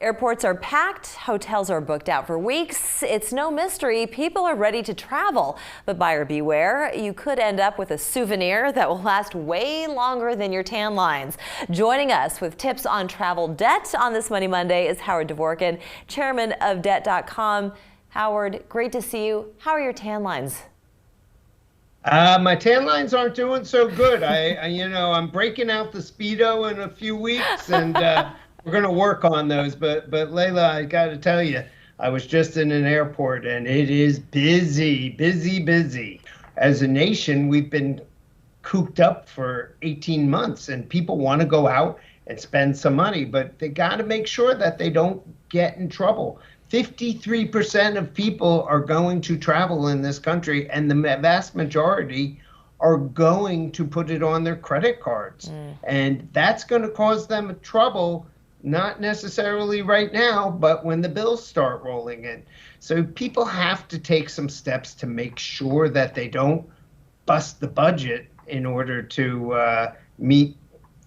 Airports are packed, hotels are booked out for weeks. It's no mystery, people are ready to travel. But buyer beware, you could end up with a souvenir that will last way longer than your tan lines. Joining us with tips on travel debt on this Money Monday is Howard Dvorkin, chairman of DEATCOM. Howard, great to see you. How are your tan lines? My tan lines aren't doing so good. I'm breaking out the Speedo in a few weeks, and we're going to work on those. But Leyla, I got to tell you, I was just in an airport, and it is busy, busy, busy. As a nation, we've been cooped up for 18 months, and people want to go out and spend some money, but they got to make sure that they don't get in trouble. 53% of people are going to travel in this country, and the vast majority are going to put it on their credit cards. And that's going to cause them trouble, not necessarily right now, but when the bills start rolling in. So people have to take some steps to make sure that they don't bust the budget in order to meet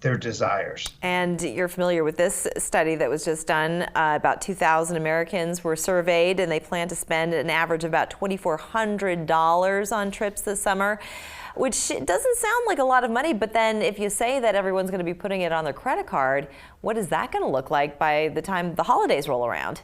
their desires. And you're familiar with this study that was just done. About 2,000 Americans were surveyed, and they plan to spend an average of about $2,400 on trips this summer, which doesn't sound like a lot of money. But then if you say that everyone's going to be putting it on their credit card, what is that going to look like by the time the holidays roll around?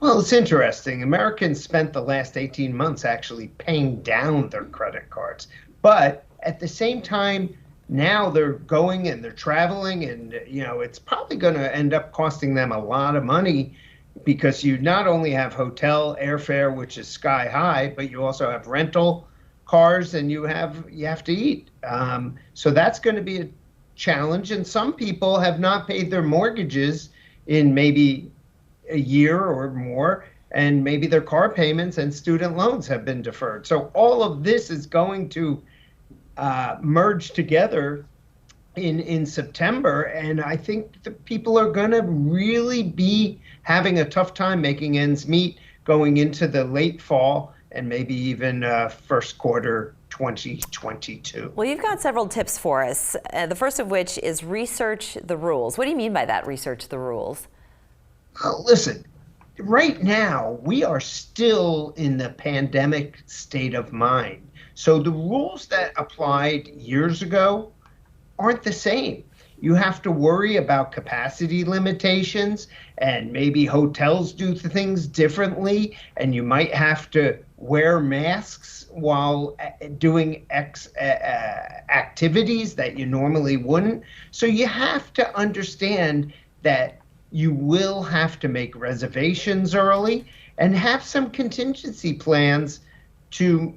Well, it's interesting. Americans spent the last 18 months actually paying down their credit cards. But at the same time, now they're going and they're traveling, and it's probably going to end up costing them a lot of money, because you not only have hotel airfare, which is sky high, but you also have rental cars, and you have to eat. So that's going to be a challenge. And some people have not paid their mortgages in maybe a year or more, and maybe their car payments and student loans have been deferred. So all of this is going to merge together in September, and I think the people are going to really be having a tough time making ends meet going into the late fall and maybe even first quarter 2022. Well, you've got several tips for us, the first of which is research the rules. What do you mean by that, research the rules? Listen, right now we are still in the pandemic state of mind. So the rules that applied years ago aren't the same. You have to worry about capacity limitations, and maybe hotels do things differently, and you might have to wear masks while doing activities that you normally wouldn't. So you have to understand that you will have to make reservations early and have some contingency plans to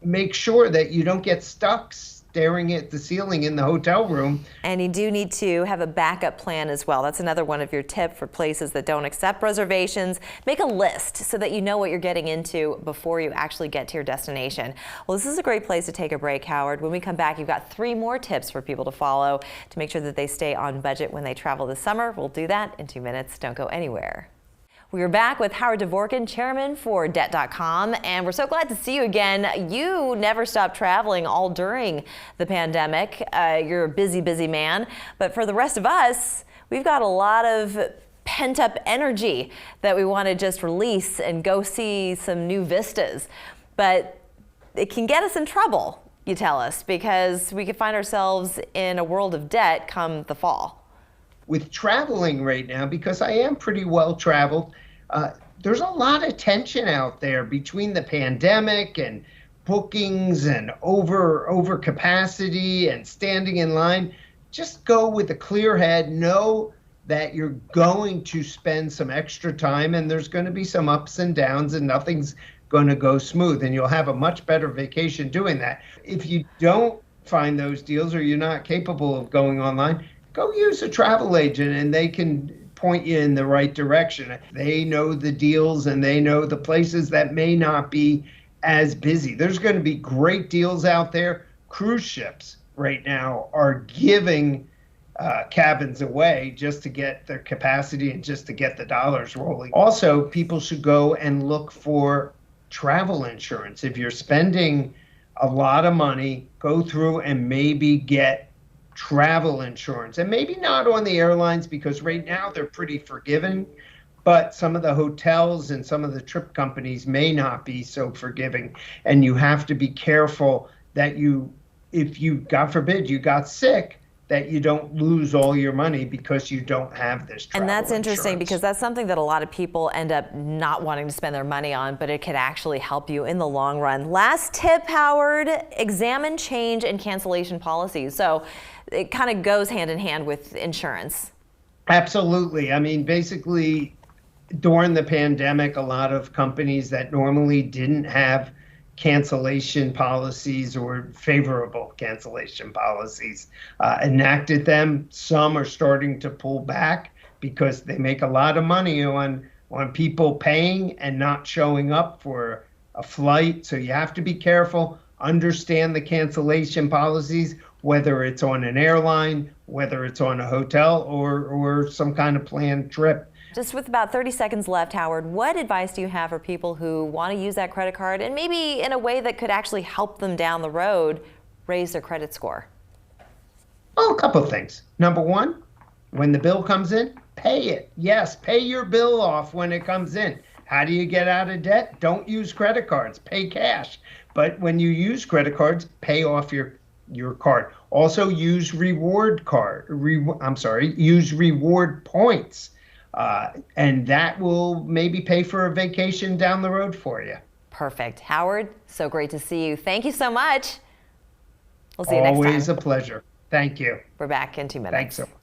make sure that you don't get stuck staring at the ceiling in the hotel room. And you do need to have a backup plan as well. That's another one of your tips for places that don't accept reservations. Make a list so that you know what you're getting into before you actually get to your destination. Well, this is a great place to take a break, Howard. When we come back, you've got 3 more tips for people to follow to make sure that they stay on budget when they travel this summer. We'll do that in 2 minutes. Don't go anywhere. We are back with Howard Dvorkin, chairman for DEATCOM, and we're so glad to see you again. You never stopped traveling all during the pandemic. You're a busy, busy man. But for the rest of us, we've got a lot of pent-up energy that we want to just release and go see some new vistas. But it can get us in trouble, you tell us, because we could find ourselves in a world of debt come the fall. With traveling right now, because I am pretty well traveled, there's a lot of tension out there between the pandemic and bookings and over capacity and standing in line. Just go with a clear head. Know that you're going to spend some extra time, and there's going to be some ups and downs, and nothing's going to go smooth, and you'll have a much better vacation doing that. If you don't find those deals, or you're not capable of going online, go use a travel agent, and they can point you in the right direction. They know the deals, and they know the places that may not be as busy. There's going to be great deals out there. Cruise ships right now are giving cabins away just to get their capacity and just to get the dollars rolling. Also, people should go and look for travel insurance. If you're spending a lot of money, go through and maybe get travel insurance, and maybe not on the airlines because right now they're pretty forgiving, but some of the hotels and some of the trip companies may not be so forgiving, and you have to be careful that if you, God forbid, you got sick, that you don't lose all your money because you don't have this travel And that's interesting insurance. because that's something that a lot of people end up not wanting to spend their money on, but it could actually help you in the long run. Last tip, Howard, examine change and cancellation policies. So it kind of goes hand in hand with insurance. Absolutely. I mean, basically, during the pandemic, a lot of companies that normally didn't have cancellation policies or favorable cancellation policies enacted them. Some are starting to pull back because they make a lot of money on people paying and not showing up for a flight. So you have to be careful, understand the cancellation policies, whether it's on an airline, whether it's on a hotel or some kind of planned trip. Just with about 30 seconds left, Howard, what advice do you have for people who want to use that credit card and maybe in a way that could actually help them down the road raise their credit score? Well, a couple of things. Number one, when the bill comes in, pay it. Yes, pay your bill off when it comes in. How do you get out of debt? Don't use credit cards, pay cash. But when you use credit cards, pay off your card. Also use reward points. And that will maybe pay for a vacation down the road for you. Perfect. Howard, so great to see you. Thank you so much. We'll see you next time. Always a pleasure. Thank you. We're back in 2 minutes. Thanks so much.